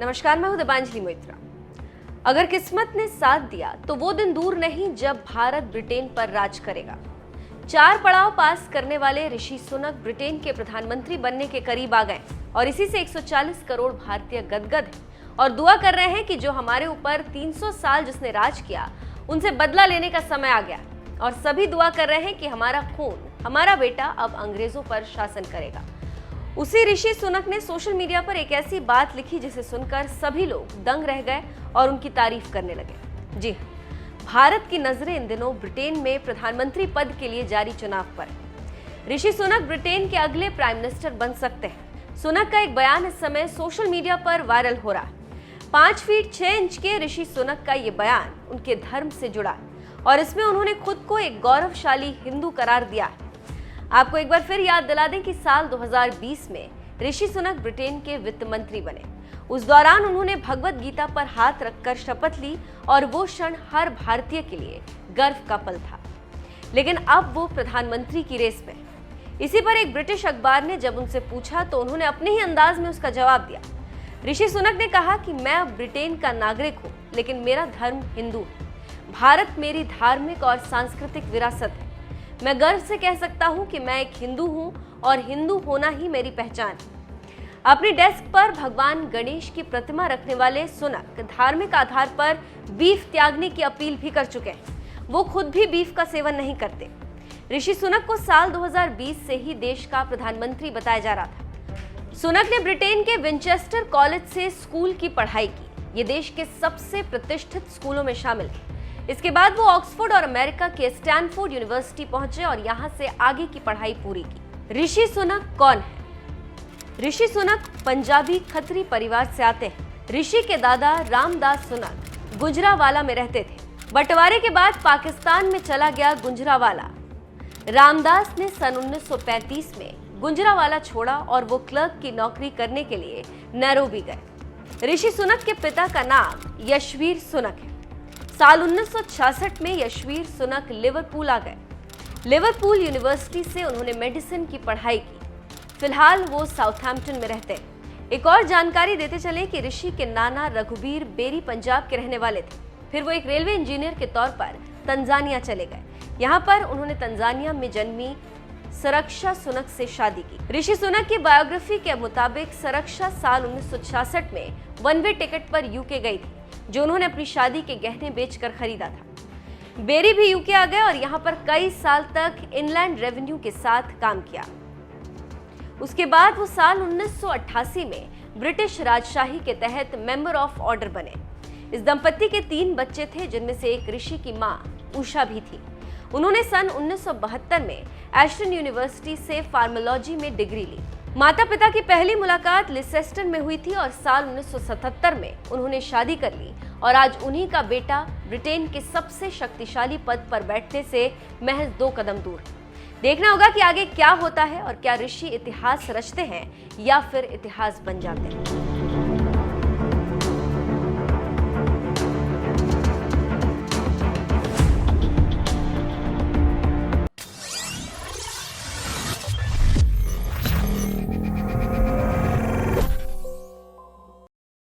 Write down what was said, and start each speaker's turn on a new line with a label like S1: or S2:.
S1: नमस्कार, मैं हूं दीपांजलि मोइत्रा। अगर किस्मत ने साथ दिया तो वो दिन दूर नहीं जब भारत ब्रिटेन पर राज करेगा। 4 पड़ाव पास करने वाले ऋषि सुनक ब्रिटेन के प्रधानमंत्री बनने के करीब आ गए और इसी से 140 करोड़ भारतीय गदगद हैं और दुआ कर रहे हैं कि जो हमारे ऊपर 300 साल जिसने राज किया उनसे बदला लेने का समय आ गया। और सभी दुआ कर रहे हैं कि हमारा खून, हमारा बेटा अब अंग्रेजों पर शासन करेगा। उसी ऋषि सुनक ने सोशल मीडिया पर एक ऐसी बात लिखी जिसे सुनकर सभी लोग दंग रह गए और उनकी तारीफ करने लगे। जी, भारत की नजरें इन दिनों ब्रिटेन में प्रधानमंत्री पद के लिए जारी चुनाव पर। ऋषि सुनक ब्रिटेन के अगले प्राइम मिनिस्टर बन सकते हैं। सुनक का एक बयान इस समय सोशल मीडिया पर वायरल हो रहा है। 5 फीट 6 इंच के ऋषि सुनक का ये बयान उनके धर्म से जुड़ा और इसमें उन्होंने खुद को एक गौरवशाली हिंदू करार दिया है। आपको एक बार फिर याद दिला दें कि साल 2020 में ऋषि सुनक ब्रिटेन के वित्त मंत्री बने। उस दौरान उन्होंने भगवत गीता पर हाथ रखकर शपथ ली और वो क्षण हर भारतीय के लिए गर्व का पल था। लेकिन अब वो प्रधानमंत्री की रेस में। इसी पर एक ब्रिटिश अखबार ने जब उनसे पूछा तो उन्होंने अपने ही अंदाज में उसका जवाब दिया। ऋषि सुनक ने कहा कि मैं अब ब्रिटेन का नागरिक हूँ, लेकिन मेरा धर्म हिंदू है। भारत मेरी धार्मिक और सांस्कृतिक विरासत है। मैं गर्व से कह सकता हूं कि मैं एक हिंदू हूं और हिंदू होना ही मेरी पहचान है। अपनी डेस्क पर भगवान गणेश की प्रतिमा रखने वाले सुनक धार्मिक आधार पर बीफ त्यागने की अपील भी कर चुके हैं। वो खुद भी बीफ का सेवन नहीं करते। ऋषि सुनक को साल 2020 से ही देश का प्रधानमंत्री बताया जा रहा था। सुनक ने ब्रिटेन के विंचेस्टर कॉलेज से स्कूल की पढ़ाई की। ये देश के सबसे प्रतिष्ठित स्कूलों में शामिल है। इसके बाद वो ऑक्सफोर्ड और अमेरिका के स्टैनफोर्ड यूनिवर्सिटी पहुंचे और यहां से आगे की पढ़ाई पूरी की। ऋषि सुनक कौन है? ऋषि सुनक पंजाबी खत्री परिवार से आते हैं। ऋषि के दादा रामदास सुनक गुजरावाला में रहते थे। बंटवारे के बाद पाकिस्तान में चला गया गुजरावाला। रामदास ने सन 1935 में गुजरावाला छोड़ा और वो क्लर्क की नौकरी करने के लिए नैरोबी गए। ऋषि सुनक के पिता का नाम यशवीर सुनक है। साल 1966 में यशवीर सुनक लिवरपूल आ गए। लिवरपूल यूनिवर्सिटी से उन्होंने मेडिसिन की पढ़ाई की। फिलहाल वो साउथहैम्पटन में रहते हैं। एक और जानकारी देते चले कि ऋषि के नाना रघुबीर बेरी पंजाब के रहने वाले थे। फिर वो एक रेलवे इंजीनियर के तौर पर तंजानिया चले गए। यहाँ पर उन्होंने तंजानिया में जन्मी सरक्षा सुनक से शादी की। ऋषि सुनक की बायोग्राफी के मुताबिक सरक्षा साल 1966 में 1 वे टिकट पर यूके गई थी, जो उन्होंने अपनी शादी के गहने बेचकर खरीदा था। बेरी भी यूके आ गए और यहाँ पर कई साल तक इनलैंड रेवेन्यू के साथ काम किया। उसके बाद वो साल 1988 में ब्रिटिश राजशाही के तहत मेंबर ऑफ ऑर्डर बने। इस दंपत्ति के 3 बच्चे थे, जिनमें से एक ऋषि की मां उषा भी थी। उन्होंने सन 1972 में एस्टन यूनिवर्सिटी से फार्माकोलॉजी में डिग्री ली। माता पिता की पहली मुलाकात लिसेस्टन में हुई थी और साल 1977 में उन्होंने शादी कर ली और आज उन्हीं का बेटा ब्रिटेन के सबसे शक्तिशाली पद पर बैठने से महज 2 कदम दूर। देखना होगा कि आगे क्या होता है और क्या ऋषि इतिहास रचते हैं या फिर इतिहास बन जाते हैं।